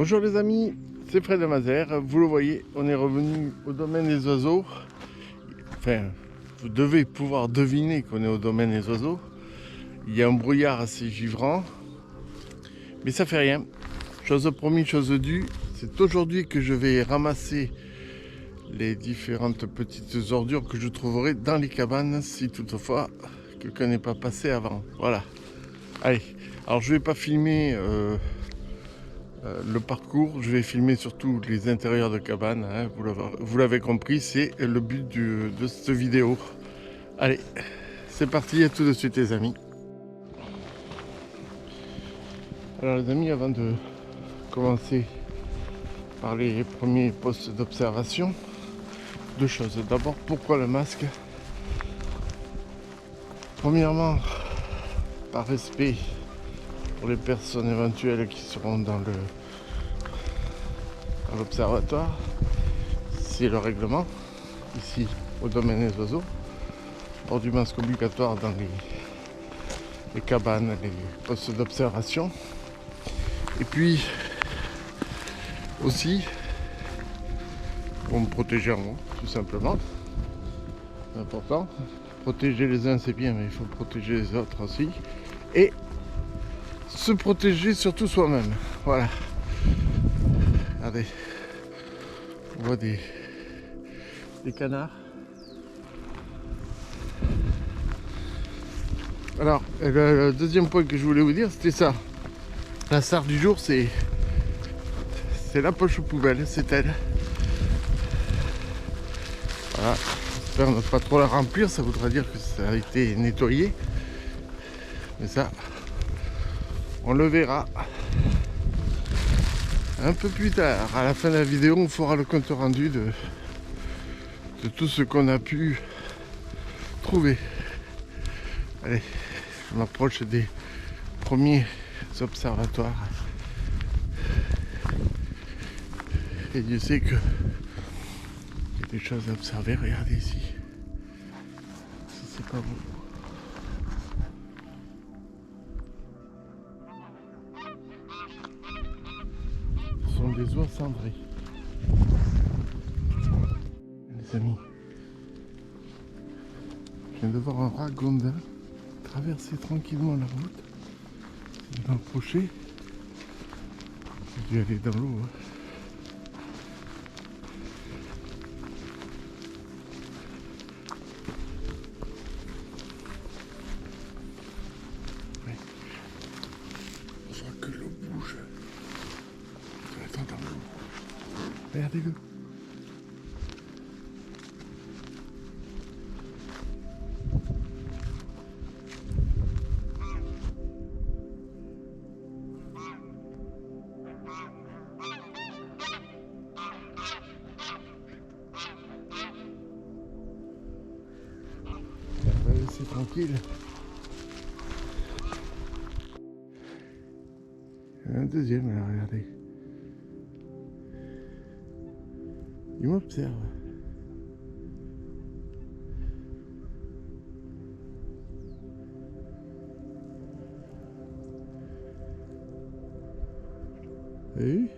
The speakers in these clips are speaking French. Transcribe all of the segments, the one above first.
Bonjour les amis, c'est Fred de Mazères. Vous le voyez, on est revenu au domaine des oiseaux. Enfin, vous devez pouvoir deviner qu'on est au domaine des oiseaux. Il y a un brouillard assez givrant, mais ça fait rien. Chose promise, chose due. C'est aujourd'hui que je vais ramasser les différentes petites ordures que je trouverai dans les cabanes, si toutefois quelqu'un n'est pas passé avant. Voilà. Allez, alors je vais pas filmer le parcours, je vais filmer surtout les intérieurs de cabane, hein, vous l'avez compris, c'est le but de cette vidéo. Allez, c'est parti, à tout de suite les amis. Alors les amis, avant de commencer par les premiers postes d'observation, deux choses. D'abord, pourquoi le masque? Premièrement, par respect pour les personnes éventuelles qui seront dans l'observatoire, c'est le règlement ici au domaine des oiseaux. Port du masque obligatoire dans les cabanes, les postes d'observation. Et puis aussi pour me protéger en haut, tout simplement. C'est important. Protéger les uns c'est bien, mais il faut protéger les autres aussi. Et se protéger surtout soi-même. Voilà. Regardez. On voit des canards. Alors, le deuxième point que je voulais vous dire, c'était ça. La star du jour, c'est la poche poubelle, c'est elle. Voilà. J'espère ne pas trop la remplir, ça voudra dire que ça a été nettoyé. Mais ça, on le verra un peu plus tard. À la fin de la vidéo, on fera le compte rendu de tout ce qu'on a pu trouver. Allez, je m'approche des premiers observatoires. Et Dieu sait que il y a des choses à observer. Regardez ici. Si c'est pas beau. Ce sont des oies cendrées. Les amis, je viens de voir un ragondin traverser tranquillement la route. Je vais m'approcher. Je vais aller dans l'eau. Ouais. Je vois que l'eau bouge. Je vais attendre dans l'eau. Regardez-le. On va laisser tranquille. Un deuxième, alors regardez. Il m'observe. Vous avez vu?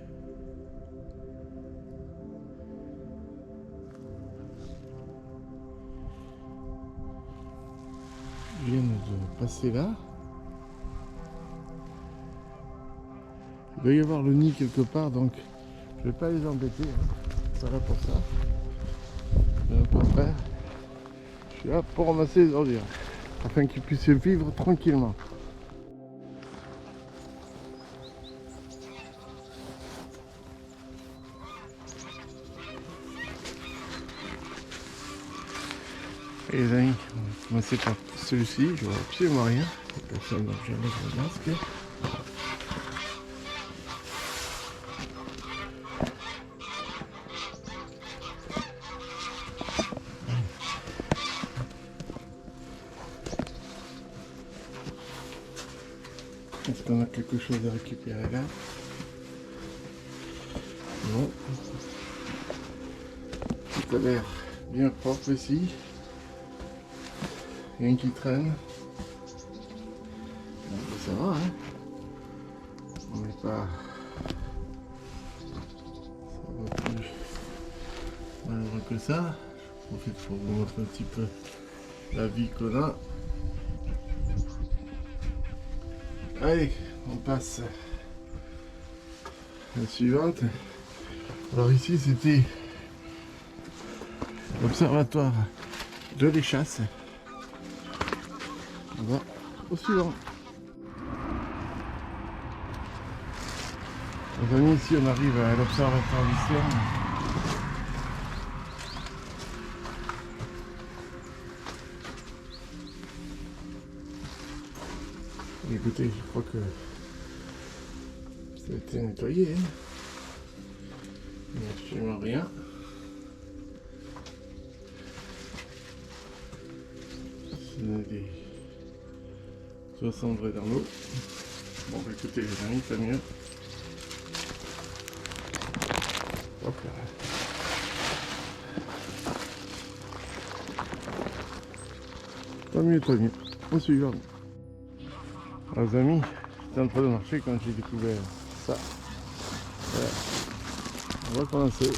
Ils viennent de passer là. Il doit y avoir le nid quelque part, donc je vais pas les embêter. Hein. Pas là pour ça. Mais au contraire, je suis là pour ramasser les ordures, afin qu'ils puissent vivre tranquillement. Et les amis, on va commencer par celui-ci, je vois absolument rien. Personne, donc j'enlève le masque. Est-ce qu'on a quelque chose à récupérer là? Non. Tout a l'air bien propre ici. Rien qui traîne. Ça va, hein? On n'est pas que ça. Je profite pour vous montrer un petit peu la vie qu'on a. Allez, on passe à la suivante. Alors ici c'était l'observatoire de l'Échasse. On va au suivant. Les amis, ici on arrive à l'observatoire d'Islande. Écoutez, je crois que ça a été nettoyé. Hein. Il n'y a absolument rien. Ce n'est des 60 dans l'eau. Bon, bah, écoutez les amis, tant mieux. Hop là. Tant mieux, tant mieux. On suit. Alors, les amis, j'étais en train de marcher quand j'ai découvert ça. Voilà. On va commencer.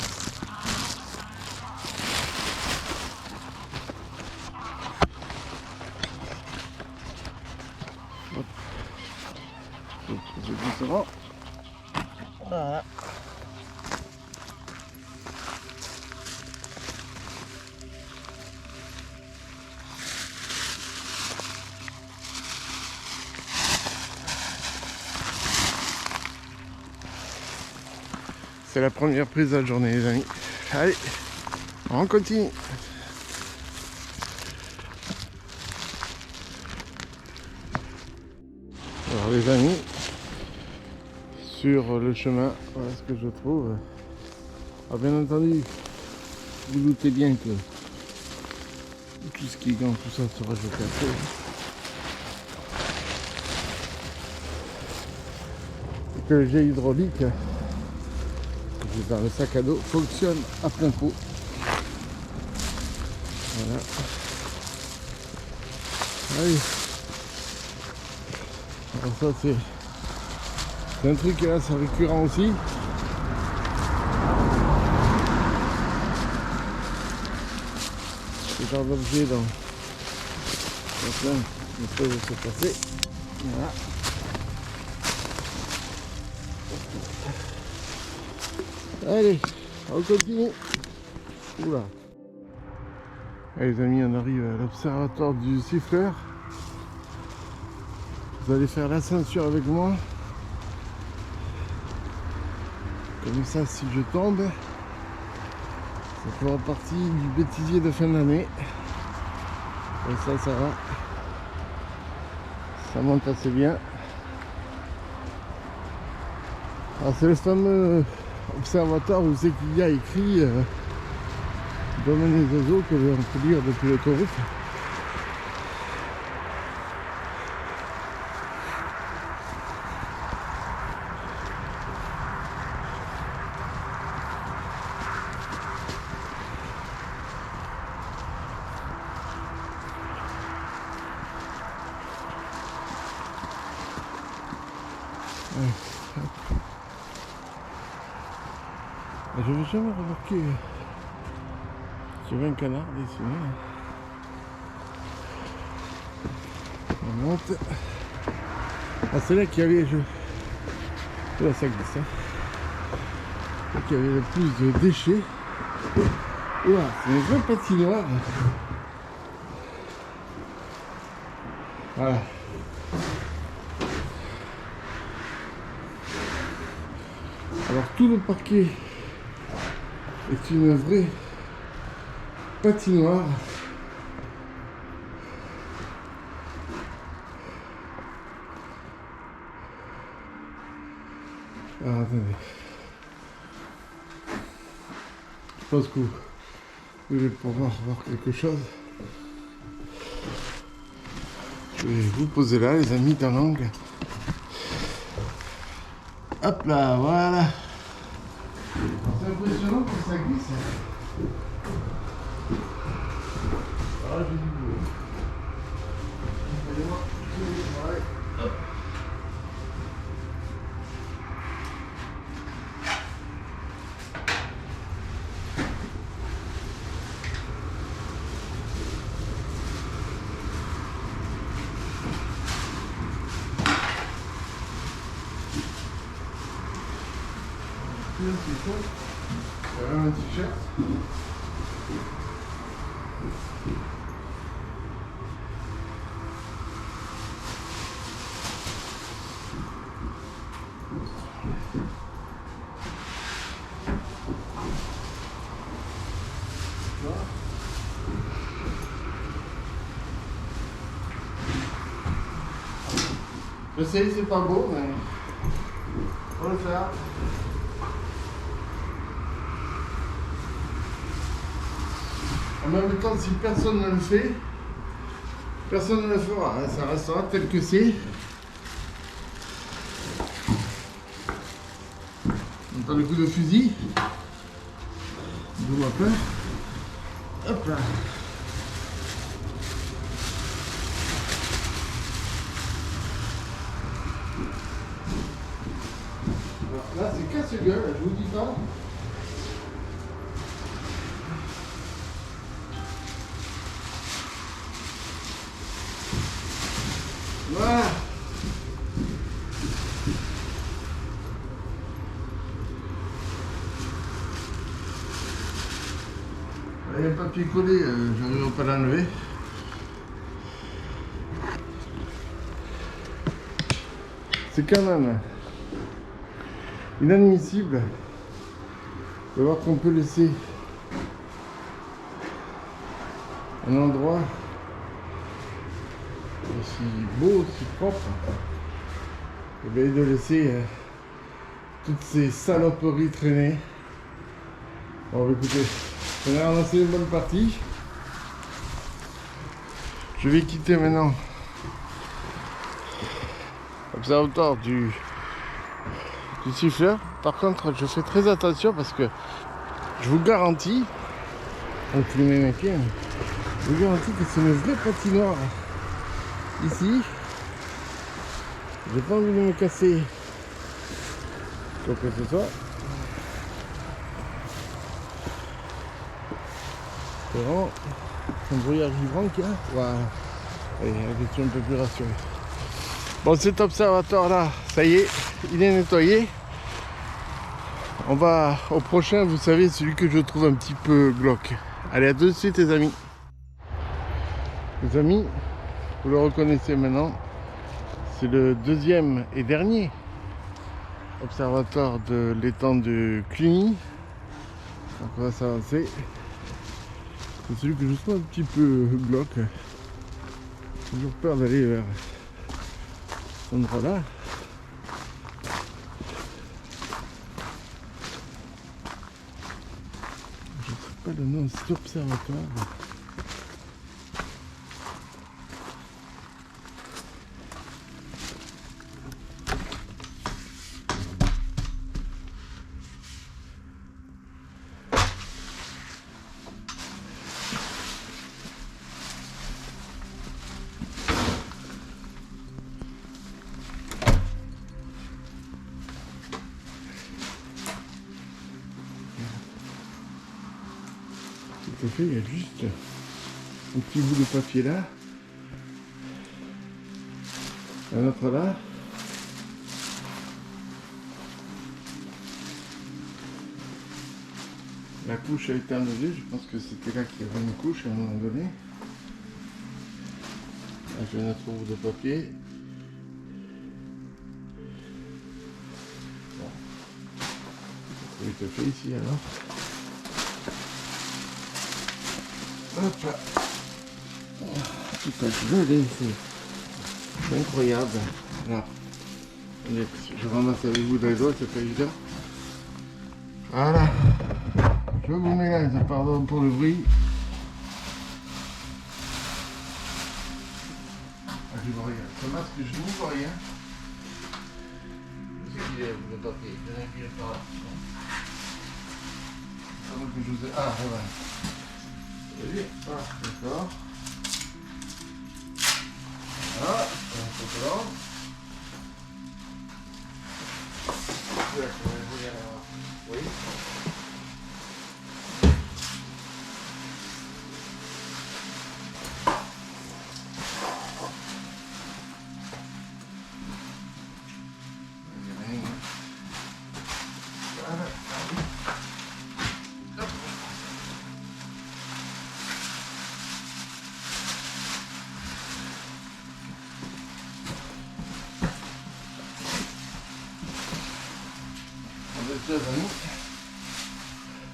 Hop. Je doucement. Voilà. C'est la première prise de la journée, les amis. Allez, on continue. Alors les amis, sur le chemin, voilà ce que je trouve. Alors bien entendu, vous doutez bien que tout ce qui est gant, tout ça sera jeté après. Et que le jet hydraulique dans le sac à dos fonctionne à plein pot. Voilà. Allez. Alors ça c'est un truc là, c'est récurrent aussi. Ce genre d'objet dans plein de choses de se passer. Voilà. Allez, on continue. Oula. Allez les amis, on arrive à l'observatoire du siffleur. Vous allez faire l'ascension avec moi. Comme ça, si je tombe, ça fera partie du bêtisier de fin d'année. Et ça va. Ça monte assez bien. Alors c'est le fameux observatoire où c'est qu'il y a écrit domaine des oiseaux que l'on peut lire depuis l'autoroute. Je n'avais jamais remarqué. J'avais un canard dessiné. On monte. Ah, c'est là qu'il y avait. Là, ça glisse. Hein. Là qu'il y avait le plus de déchets. Ouah, c'est une vraie patinoire. Voilà. Alors tout le parquet est une vraie patinoire. Alors attendez. Je pense que vous allez pouvoir voir quelque chose. Je vais vous poser là les amis dans l'angle. Hop là, voilà. C'est impressionnant que ça glisse. Ah, j'ai du boulot. Allez-moi. Ouais. Hop. bien, c'est chaud. Il y a même un t-shirt. Je sais, c'est pas beau, mais faut le faire. En même temps, si personne ne le fait, personne ne le fera. Hein. Ça restera tel que c'est. On entend le coup de fusil. D'où ma peur. Hop là. Là, c'est casse-gueule, je vous dis pas. Voilà. Il y a le papier collé, j'arrive pas à l'enlever. C'est quand même inadmissible de voir qu'on peut laisser un endroit aussi beau, aussi propre, et bien de laisser toutes ces saloperies traîner. Bon, écoutez, on a lancé une bonne partie. Je vais quitter maintenant l'observatoire du siffleur. Par contre, je fais très attention parce que je vous garantis, donc filmer mes pieds, je vous garantis que c'est une vraie patinoire ici. J'ai pas envie de me casser quoi que ce soit. C'est vraiment un brouillard givrant qu'il y a. Voilà. Allez, la question un peu plus rassurée. Bon, cet observatoire là, ça y est, il est nettoyé. On va au prochain, vous savez, celui que je trouve un petit peu glauque. Allez, à tout de suite les amis. Les amis, vous le reconnaissez maintenant, c'est le deuxième et dernier observatoire de l'étang de Cluny. Donc on va s'avancer. C'est celui que je trouve un petit peu glauque. J'ai toujours peur d'aller vers cet endroit-là. Je ne sais pas le nom de cet observatoire. Tout à fait, il y a juste un petit bout de papier là, un autre là. La couche a été enlevée, je pense que c'était là qu'il y avait une couche à un moment donné. Là j'ai un autre bout de papier. Bon. Il est fait ici alors. Hop là. Tout à gelé, c'est incroyable. Alors, je ramasse avec vous dans les doigts, c'est pas évident. Voilà. Je vous mélange, pardon pour le bruit. Ah, je vois rien. Ce masque, je ne vois rien. C'est qu'il est le papier. Il y en a qui est par là. Que je vous ai... Ah, voilà. Vous voyez? Ah, d'accord. Voilà, un peu oui. chers amis,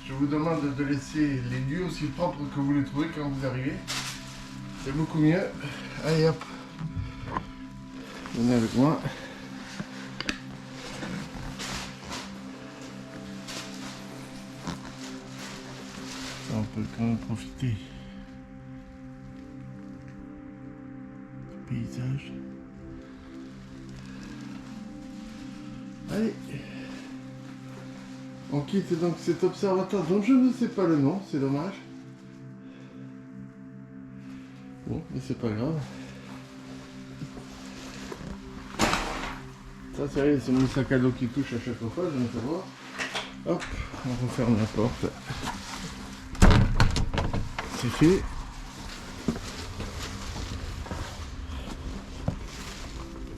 je vous demande de laisser les lieux aussi propres que vous les trouvez quand vous arrivez. C'est beaucoup mieux. Allez hop, venez avec moi. Ça, on peut quand même profiter du paysage. Allez, on quitte donc cet observatoire dont je ne sais pas le nom, c'est dommage. Bon, mais c'est pas grave. Ça c'est mon sac à dos qui touche à chaque fois, je ne sais pas. Hop, on referme la porte. C'est fait.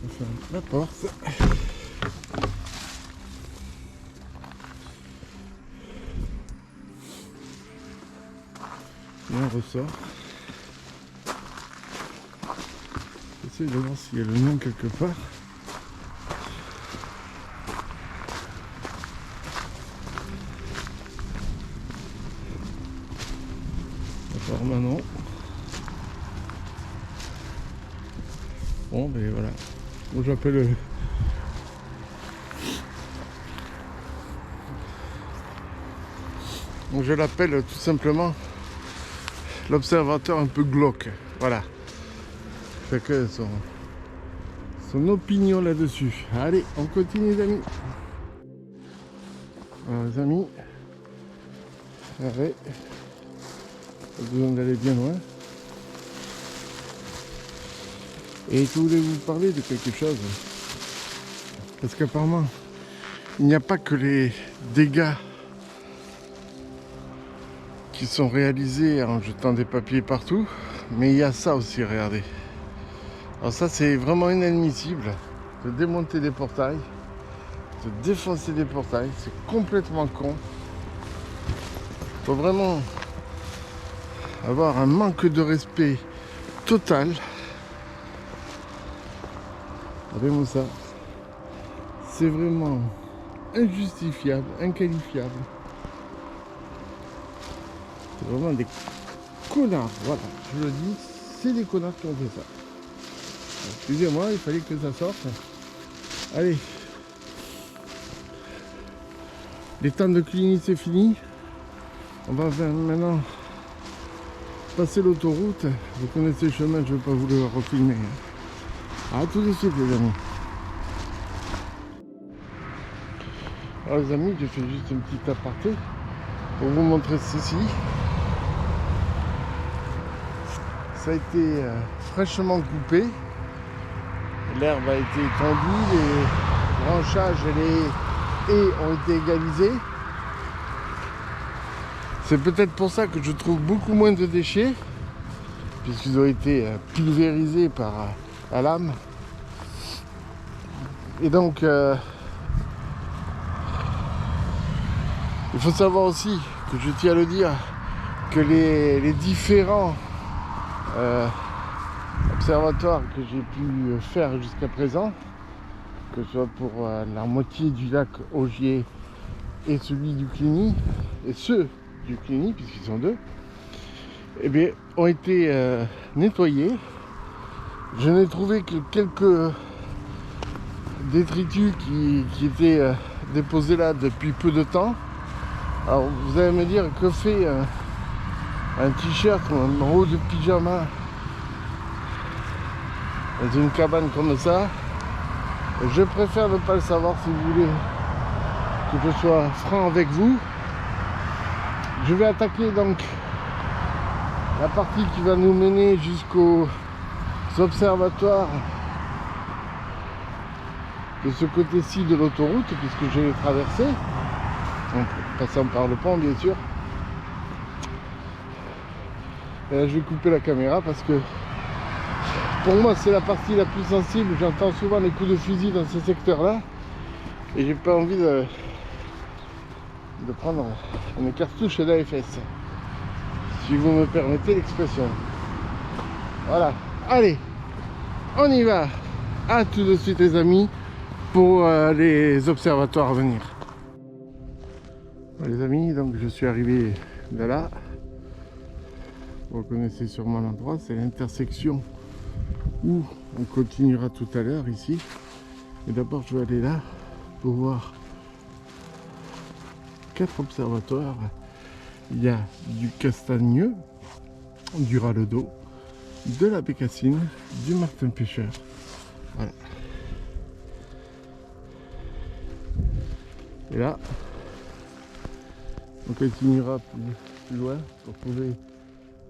On ferme la porte. Et on ressort. J'essaie de voir s'il y a le nom quelque part. Apparemment non. Bon ben voilà. Moi j'appelle je l'appelle tout simplement l'observateur un peu glauque. Voilà. Chacun son opinion là-dessus. Allez, on continue les amis. Alors les amis, allez, pas besoin d'aller bien loin. Et je voulais vous parler de quelque chose. Parce qu'apparemment, il n'y a pas que les dégâts qui sont réalisés en jetant des papiers partout, mais il y a ça aussi, regardez. Alors ça c'est vraiment inadmissible de démonter des portails, de défoncer des portails, c'est complètement con. Il faut vraiment avoir un manque de respect total. Regardez-moi ça. C'est vraiment injustifiable, inqualifiable. C'est vraiment des connards, voilà, je le dis, c'est des connards qui ont fait ça. Excusez-moi, il fallait que ça sorte. Allez. Les temps de Cluny, c'est fini. On va maintenant passer l'autoroute. Vous connaissez le chemin, je ne vais pas vous le refilmer. A tout de suite les amis. Alors les amis, je fais juste une petite aparté pour vous montrer ceci. Ça a été fraîchement coupé. L'herbe a été tendue, les branchages et les haies ont été égalisés. C'est peut-être pour ça que je trouve beaucoup moins de déchets, puisqu'ils ont été pulvérisés par la lame. Et donc, il faut savoir aussi, que je tiens à le dire, que les différents observatoires que j'ai pu faire jusqu'à présent, que ce soit pour la moitié du lac Augier et celui du Cluny, et ceux du Cluny, puisqu'ils sont deux, eh bien, ont été nettoyés. Je n'ai trouvé que quelques détritus qui étaient déposés là depuis peu de temps. Alors vous allez me dire, que fait un t-shirt ou un haut de pyjama dans une cabane comme ça? Je préfère ne pas le savoir, si vous voulez que je sois franc avec vous. Je vais attaquer donc la partie qui va nous mener jusqu'aux observatoires de ce côté-ci de l'autoroute, puisque je l'ai traversé, en passant par le pont bien sûr. Et là je vais couper la caméra parce que pour moi c'est la partie la plus sensible. J'entends souvent les coups de fusil dans ce secteur là et j'ai pas envie de prendre une cartouche d'AFS, si vous me permettez l'expression. Voilà, allez, on y va. À tout de suite les amis pour les observatoires à venir. Bon, les amis, donc je suis arrivé de là. Vous reconnaissez sûrement l'endroit, c'est l'intersection où on continuera tout à l'heure ici. Mais d'abord je vais aller là pour voir 4 observatoires. Il y a du Castagneux, du Raledo, de la Bécassine, du Martin Pêcheur. Voilà. Et là, on continuera plus loin pour trouver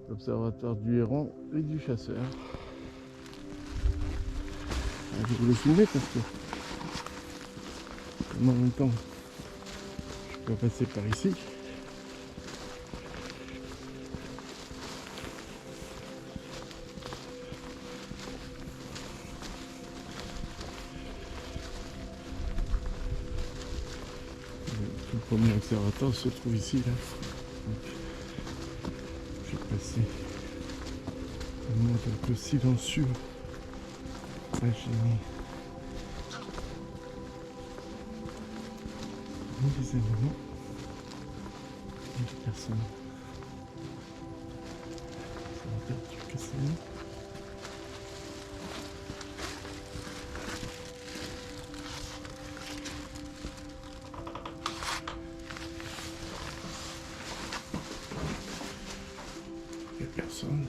l'observatoire du Héron et du Chasseur. Je voulais filmer parce que en même temps je peux passer par ici. Le premier observatoire se trouve ici là. Donc, je vais passer un mode un peu silencieux. Là j'ai mis des animaux et des personnes. Ça va faire du Castagneux. Il n'y a personne.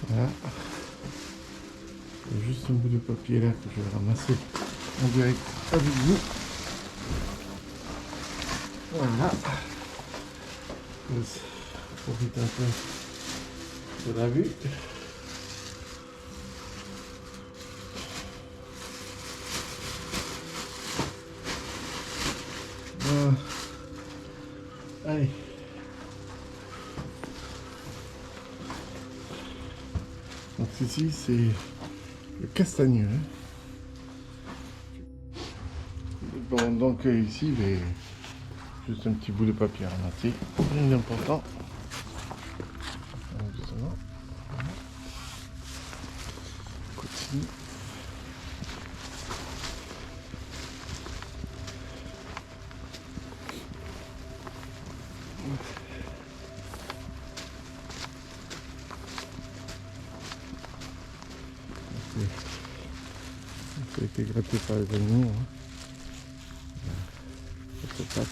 Voilà. Il y a juste un bout de papier là que je vais ramasser en direct avec vous. Voilà. Je profite un peu de la vue. Allez. Donc ici c'est le Castagneux. Bon, donc ici j'ai juste un petit bout de papier à ramasser, rien d'important. Justement. Voilà. On continue. Ça a été gratté par les animaux. Cette patte.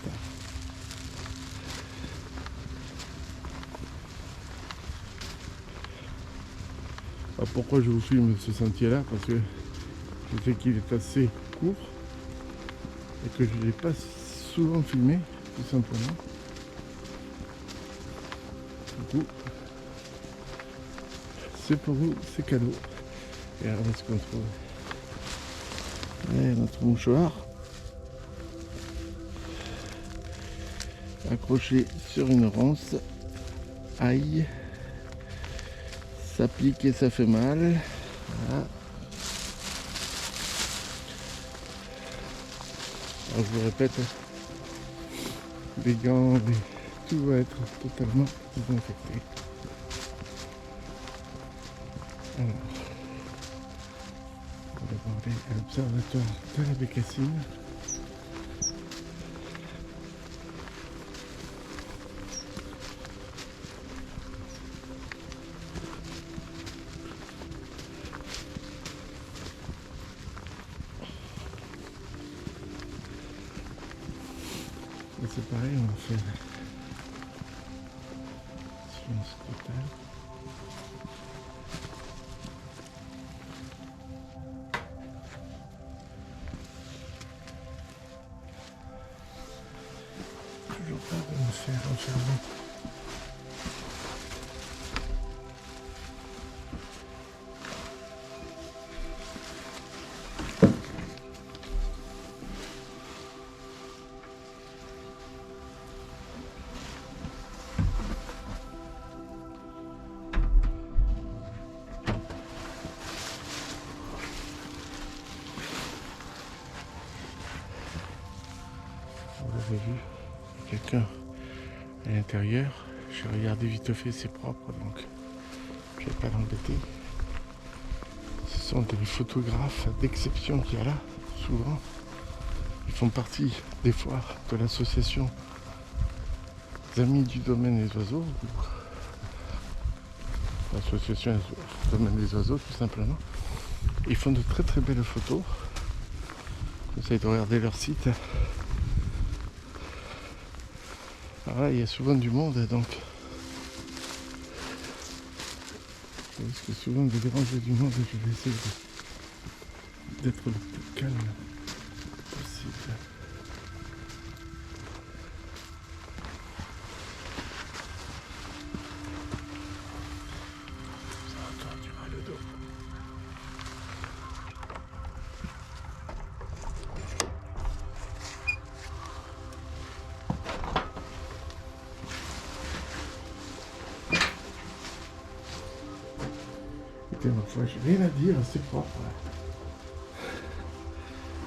Alors pourquoi je vous filme ce sentier là? Parce que je sais qu'il est assez court et que je ne l'ai pas souvent filmé, tout simplement. Du coup, c'est pour vous, c'est cadeau. Et regardez ce qu'on trouve. Et notre mouchoir accroché sur une ronce. Aïe, ça pique et ça fait mal. Voilà. Alors je vous répète, les gants, tout va être totalement désinfecté. Alors, on va voir l'observatoire de la Bécassine. Et c'est pareil, on va faire silence total. Toujours pas de me faire enfermer. avez vu, quelqu'un à l'intérieur. J'ai regardé vite fait, c'est propre, donc je ne vais pas l'embêter. Ce sont des photographes d'exception qu'il y a là, souvent. Ils font partie, des fois, de l'association des Amis du Domaine des Oiseaux, ou l'association du Domaine des Oiseaux, tout simplement. Ils font de très très belles photos. Je vous conseille de regarder leur site. Alors là, il y a souvent du monde, donc je risque souvent de déranger du monde et je vais essayer d'être le plus calme possible. Ça va tordu mal le dos. Écoutez, ma foi, j'ai rien à dire, c'est propre.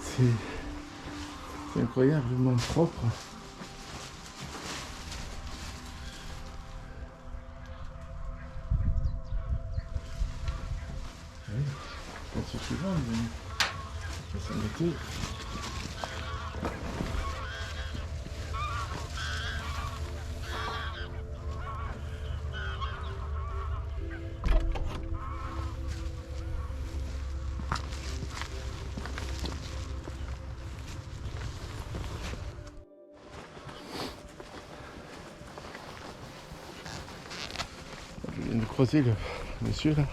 C'est incroyablement propre. Oui, je pense que c'est souvent, mais ça s'embêter. Je viens de croiser le monsieur là,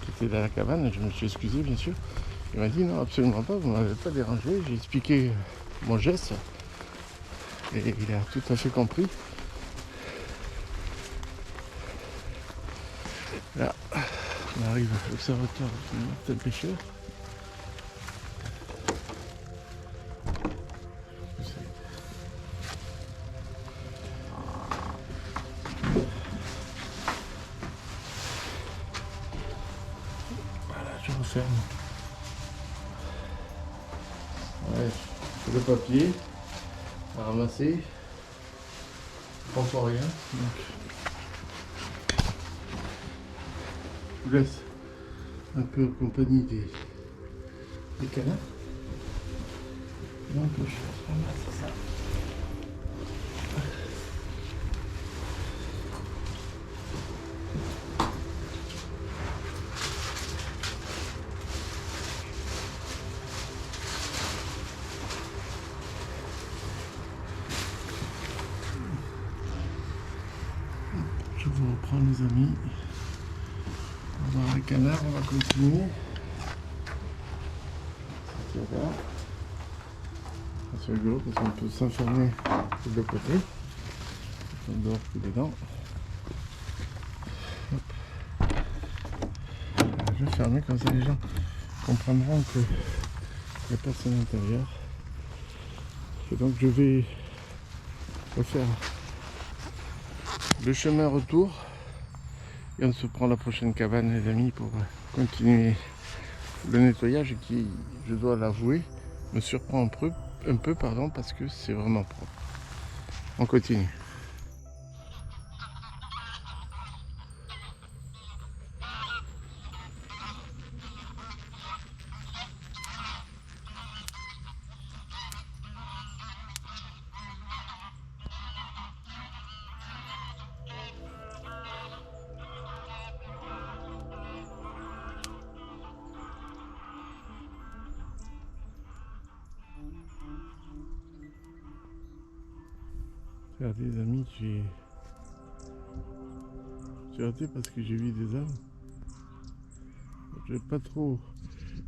qui était dans la cabane, je me suis excusé bien sûr. Il m'a dit non, absolument pas, vous ne m'avez pas dérangé. J'ai expliqué mon geste et il a tout à fait compris. Là, on arrive à l'observatoire du mortel pêcheur. Voilà, je referme. Ouais, le papier à ramasser. Je prends pas rien. Donc, je vous laisse un peu en compagnie des canards. Donc je ramasse ça. Je vous reprends les amis. On va voir les canards, on va continuer. C'est là. C'est rigolo parce qu'on peut s'enfermer de l'autre côté. On dehors plus dedans. Hop. Je vais fermer comme ça les gens comprendront qu'il n'y a personne à l'intérieur. Et donc je vais refaire le chemin retour et on se prend la prochaine cabane les amis pour continuer le nettoyage qui, je dois l'avouer, me surprend un peu parce que c'est vraiment propre. On continue. Regardez les amis, j'ai raté parce que j'ai vu des arbres. Je vais pas trop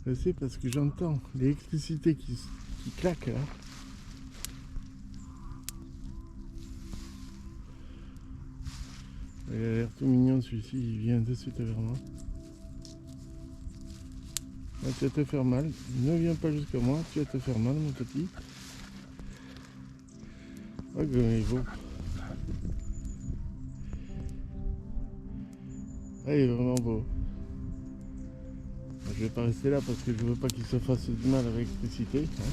rester parce que j'entends l'électricité qui claque là. Il a l'air tout mignon celui-ci, il vient de suite vers moi. Ah, tu vas te faire mal, ne viens pas jusqu'à moi, tu vas te faire mal mon petit. Oh comme il est beau. Ah, il est vraiment beau. Je vais pas rester là parce que je veux pas qu'il se fasse du mal à l'électricité. Hein.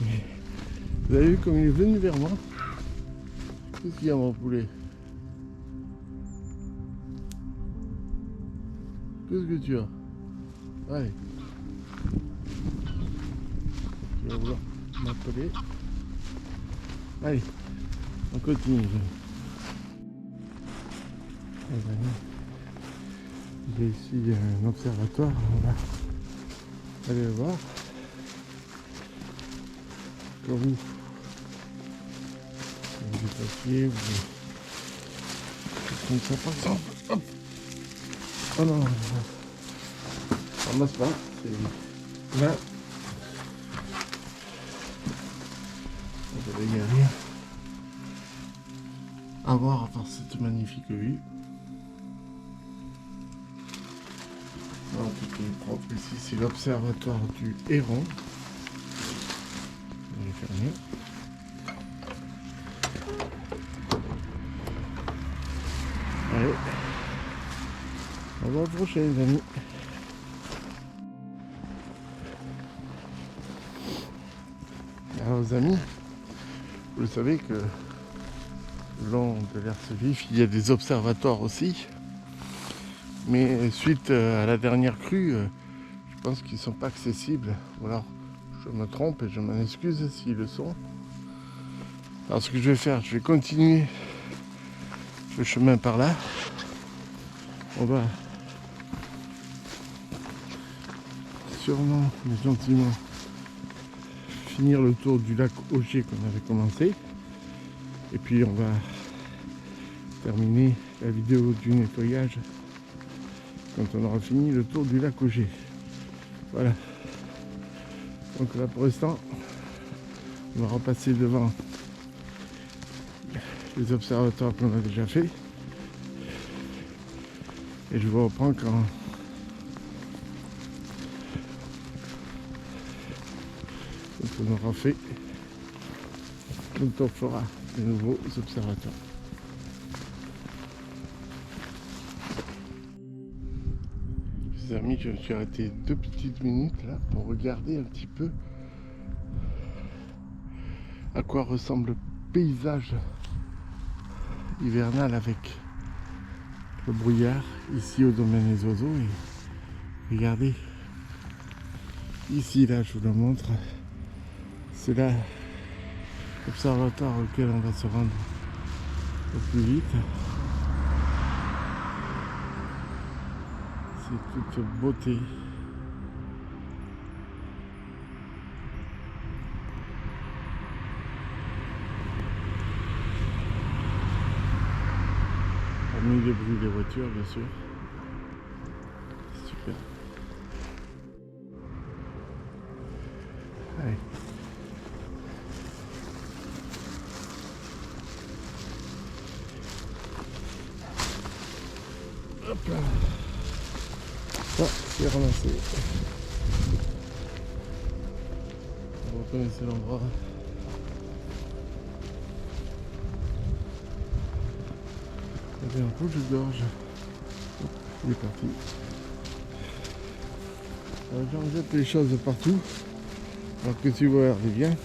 Vous avez vu comme il est venu vers moi? Qu'est-ce qu'il y a mon poulet? Qu'est-ce que tu as? Allez. Tu vas vouloir m'appeler. Allez, on continue. Les amis, il y a ici un observatoire, on va aller le voir. Comme vous, du papier, comme ça par exemple. Hop. Oh non, ramasse pas, c'est là. Il n'y a rien à voir à part cette magnifique vue. Alors, tout est propre ici, c'est l'observatoire du Héron. On est fermé. Allez, on va approcher les amis. Alors les amis, vous le savez que le long de l'Hers vif, il y a des observatoires aussi. Mais suite à la dernière crue, je pense qu'ils ne sont pas accessibles. Ou alors je me trompe et je m'en excuse s'ils le sont. Alors ce que je vais faire, je vais continuer le chemin par là. On va sûrement, mais gentiment, finir le tour du lac Augier qu'on avait commencé. Et puis on va terminer la vidéo du nettoyage quand on aura fini le tour du lac Augier. Voilà. Donc là pour l'instant, on va repasser devant les observatoires qu'on a déjà fait. Et je vous reprends quand on aura fait, quand on fera de nouveaux observatoires. Les amis, je me suis arrêté 2 petites minutes là pour regarder un petit peu à quoi ressemble le paysage hivernal avec le brouillard ici au domaine des oiseaux. Et regardez, ici là je vous le montre, c'est là l'observatoire auquel on va se rendre au plus vite. C'est toute beauté. Parmi les bruits des voitures, bien sûr. Super. Allez. Hop là. Ça, c'est ramassé. Vous reconnaissez l'endroit. Il y avait un rouge-gorge. Il est parti. J'en jette les choses partout. Alors que si vous regardez bien,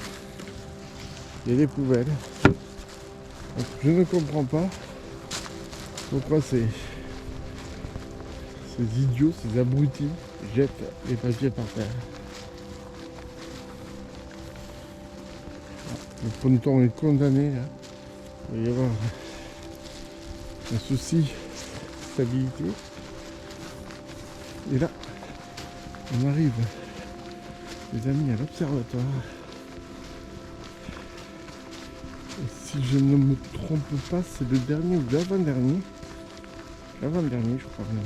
il y a des poubelles. Donc, je ne comprends pas pourquoi ces idiots, ces abrutis jettent les papiers par terre. Le ponton est condamné là. Il va y avoir un souci de stabilité. Et là, on arrive, les amis, à l'observatoire. Et si je ne me trompe pas, c'est le dernier ou l'avant-dernier. L'avant-dernier, je crois même.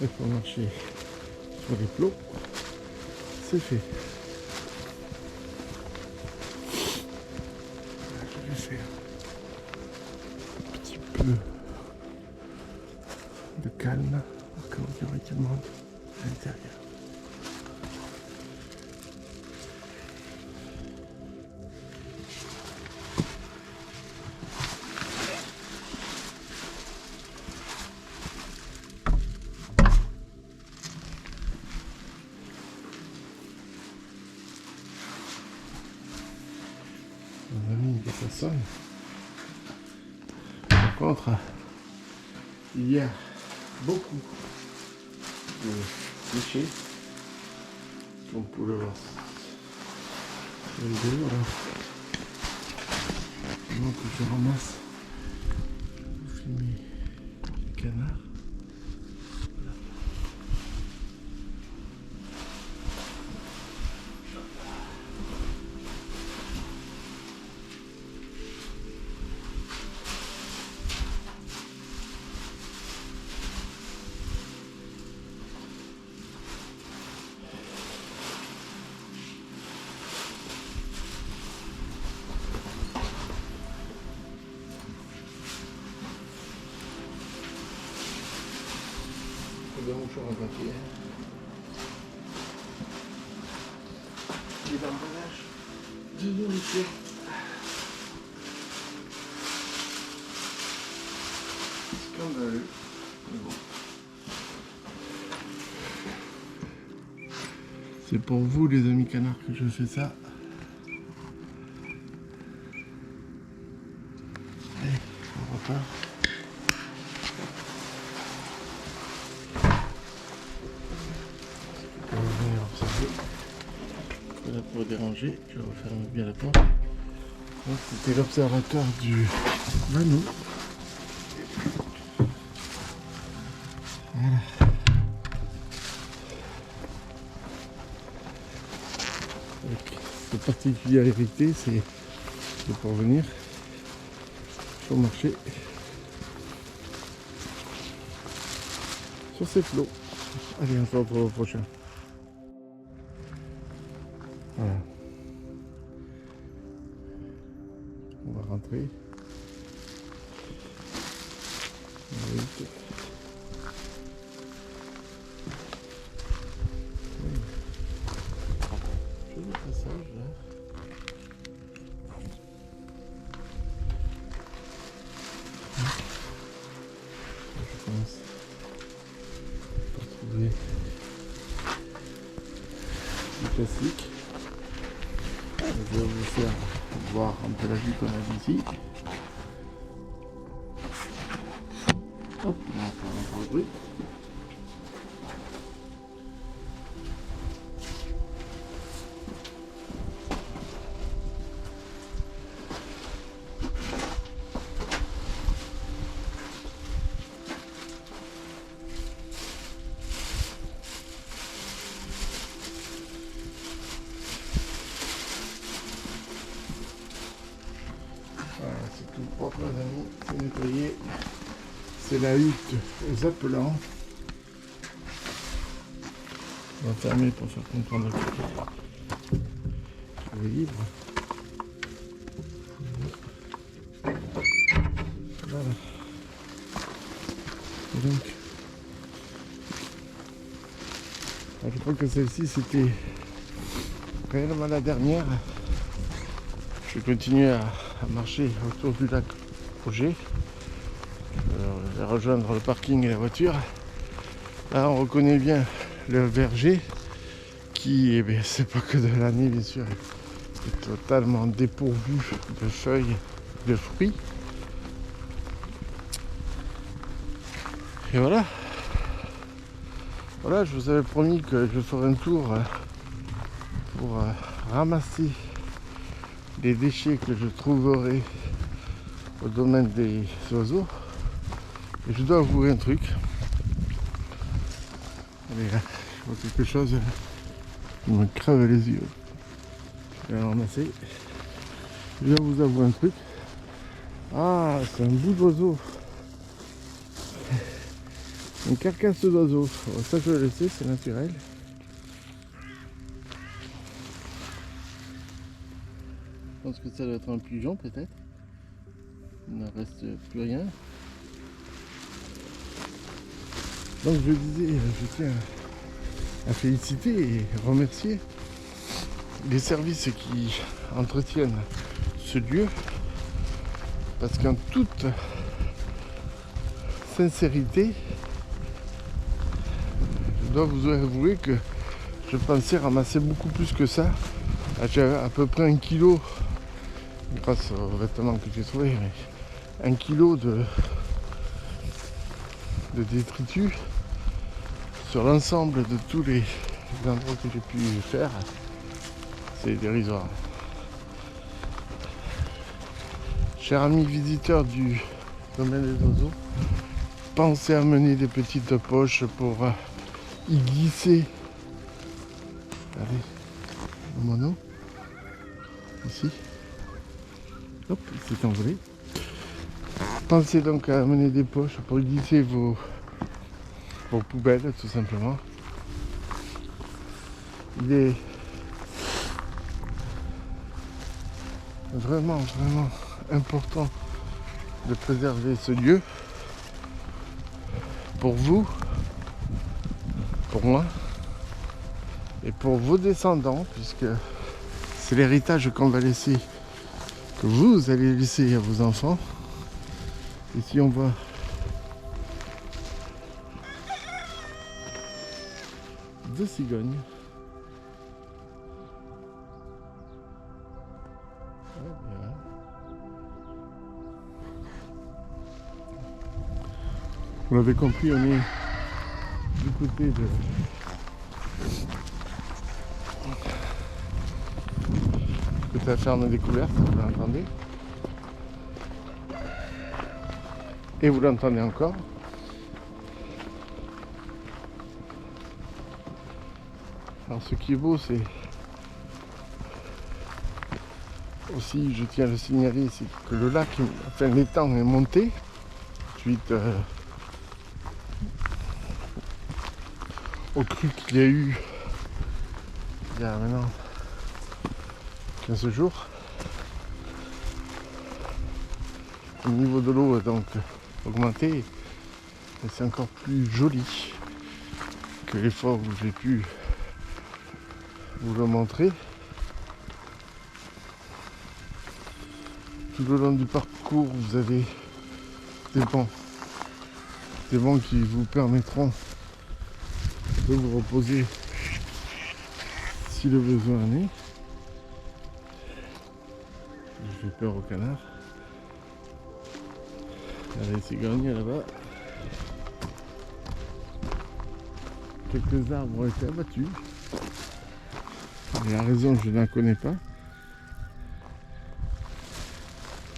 Il faut marcher sur les plots. C'est fait. Je vais faire un petit peu de calme au cas où il y aurait du monde à l'intérieur. contre, il y a beaucoup de déchets, comme pour le voir sur la vidéo là. Donc je ramasse, je vais vous filmer les canards. De mouchoirs en papier. Des emballages de nourriture. Scandaleux. Mais bon. C'est pour vous les amis canards que je fais ça. Allez, on repart. Voilà pour déranger, je vais refermer bien la porte. Donc c'était l'observatoire du Vanneau. Voilà. Avec cette particularité, c'est pour venir sur le marché sur ces flots. Allez, on se retrouve au prochain. Voilà. On va rentrer. Oui. Joli passage là. Je commence à trouver du classique. Je vais vous faire voir un peu la vue qu'on a d'ici. Hop, on va faire un peu de bruit. Voilà, c'est tout propre les amis, c'est nettoyé. C'est la hutte aux appelants. On va fermer pour faire comprendre que je vais libre. Voilà. Et donc, je crois que celle-ci c'était réellement la dernière. Je vais continuer à marcher autour du lac Auger. Je vais rejoindre le parking et la voiture. Là on reconnaît bien le verger qui, eh bien, c'est pas que de l'année bien sûr, est totalement dépourvu de feuilles, de fruits. Et voilà. Voilà, je vous avais promis que je ferais un tour pour ramasser les déchets que je trouverai au domaine des oiseaux. Et je dois avouer un truc. Allez, là, je vois quelque chose qui me crève les yeux. Je vais le ramasser. Je dois vous avouer un truc. Ah, c'est un bout d'oiseau. Une carcasse d'oiseau. Ça, je le sais, c'est naturel. Je pense que ça doit être un pigeon, peut-être. Il ne reste plus rien. Donc je disais, je tiens à féliciter et remercier les services qui entretiennent ce lieu, parce qu'en toute sincérité, je dois vous avouer que je pensais ramasser beaucoup plus que ça. J'avais à peu près 1 kilo grâce aux vêtements que j'ai trouvés 1 kilo de détritus sur l'ensemble de tous les endroits que j'ai pu faire, c'est dérisoire. Chers amis visiteurs du domaine des oiseaux, pensez à mener des petites poches pour y glisser. Allez, le moineau, ici, hop, il s'est envolé. Pensez donc à amener des poches pour y glisser vos poubelles, tout simplement. Il est vraiment important de préserver ce lieu pour vous, pour moi et pour vos descendants, puisque c'est l'héritage qu'on va laisser, que vous allez laisser à vos enfants. Ici on voit deux cigognes. Voilà. Vous l'avez compris, on est du côté de la ferme découverte, vous l'entendez. Et vous l'entendez encore. Alors ce qui est beau, c'est aussi, je tiens à le signaler, c'est que le lac, enfin l'étang est monté suite au cru qu'il y a eu il y a maintenant 15 jours. Le niveau de l'eau a donc augmenté et c'est encore plus joli que les fois où j'ai pu vous le montrer. Tout le long du parcours, vous avez des bancs qui vous permettront de vous reposer si le besoin en est. Je fais peur au canard. Il y a des cigognes là-bas. Quelques arbres ont été abattus. Et la raison, je n'en connais pas.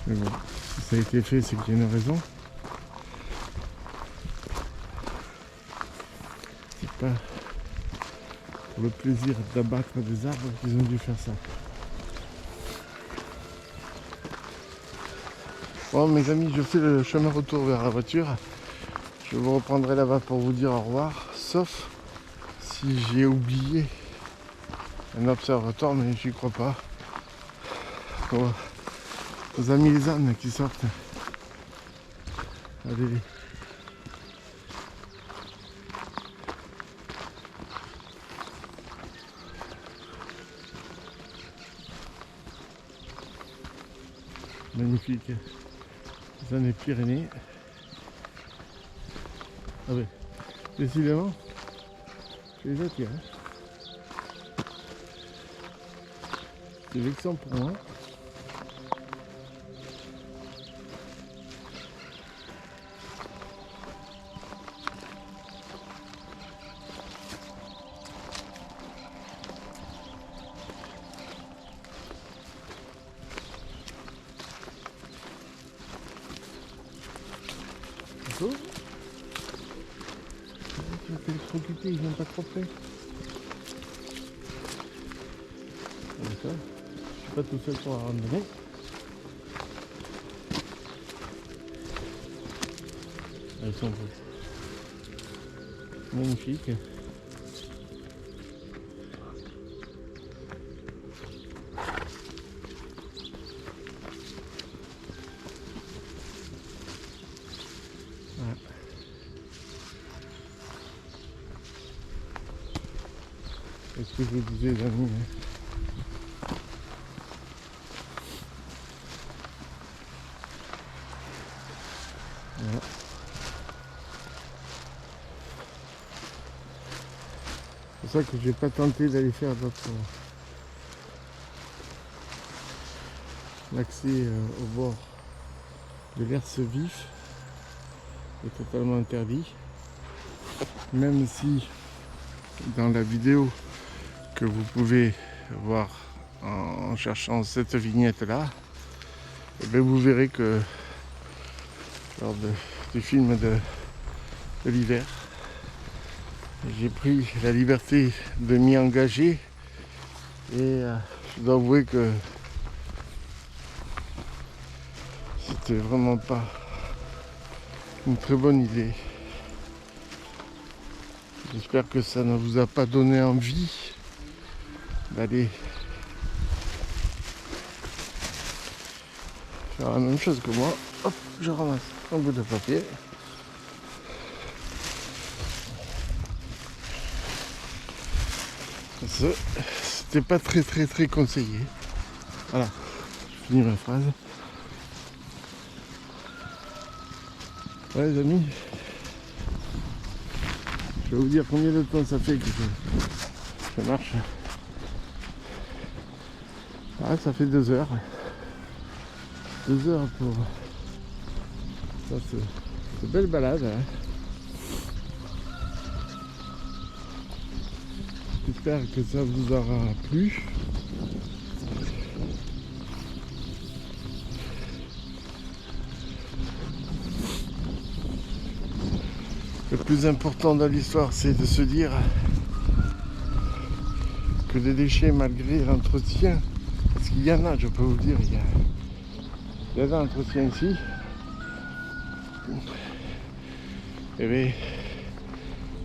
Mais bon, si ça a été fait, c'est qu'il y a une raison. C'est pas pour le plaisir d'abattre des arbres qu'ils ont dû faire ça. Bon mes amis, je fais le chemin retour vers la voiture. Je vous reprendrai là-bas pour vous dire au revoir, sauf si j'ai oublié un observatoire, mais j'y crois pas. Aux amis les ânes qui sortent. Allez. Magnifique. Les ânes des Pyrénées. Ah ouais. Décidément, je les attire. C'est vexant pour moi. Tu vas t'électrocuter, ils viennent pas trop près. D'accord. Je suis pas tout seul pour la randonnée. Elles sont magnifiques. Voilà. C'est ce que je vous disais les amis. Voilà. C'est pour ça que j'ai pas tenté d'aller faire l'accès au bord Le verse vif est totalement interdit. Même si dans la vidéo que vous pouvez voir en cherchant cette vignette là, vous verrez que lors du film de l'hiver, j'ai pris la liberté de m'y engager et je dois avouer que c'était vraiment pas une très bonne idée. J'espère que ça ne vous a pas donné envie d'aller faire la même chose que moi. Hop, je ramasse un bout de papier. C'était pas très conseillé. Voilà, je finis ma phrase. Ouais les amis, je vais vous dire combien de temps ça fait que ça marche. Ah, ça fait 2 heures. 2 heures pour ça, c'est belle balade. Hein. J'espère que ça vous aura plu. Le plus important dans l'histoire, c'est de se dire que les déchets, malgré l'entretien, parce qu'il y en a, je peux vous dire, il y a de l'entretien ici, et bien,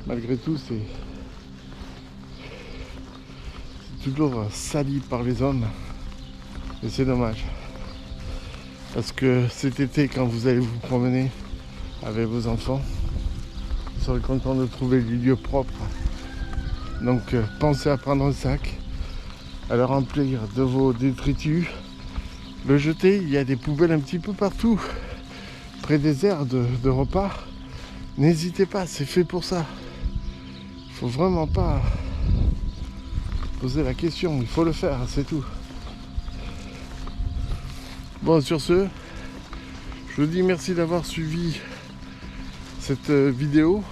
malgré tout, c'est toujours sali par les hommes, et c'est dommage. Parce que cet été, quand vous allez vous promener avec vos enfants, vous serez content de trouver des lieux propres. Donc pensez à prendre un sac, à le remplir de vos détritus, le jeter. Il y a des poubelles un petit peu partout, près des aires de repas. N'hésitez pas, c'est fait pour ça. Il faut vraiment pas poser la question, il faut le faire, c'est tout. Bon, sur ce, je vous dis merci d'avoir suivi cette vidéo.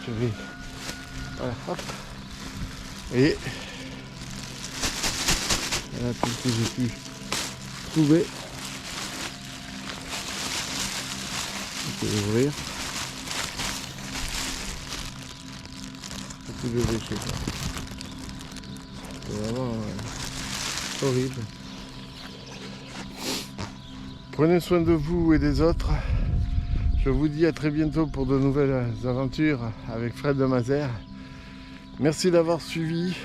Je vais... Voilà, hop. Et voilà tout ce que j'ai pu trouver. Je vais ouvrir. Beaucoup de déchets. C'est vraiment horrible. Prenez soin de vous et des autres. Je vous dis à très bientôt pour de nouvelles aventures avec Fred de Mazères. Merci d'avoir suivi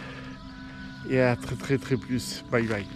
et à très plus. Bye bye.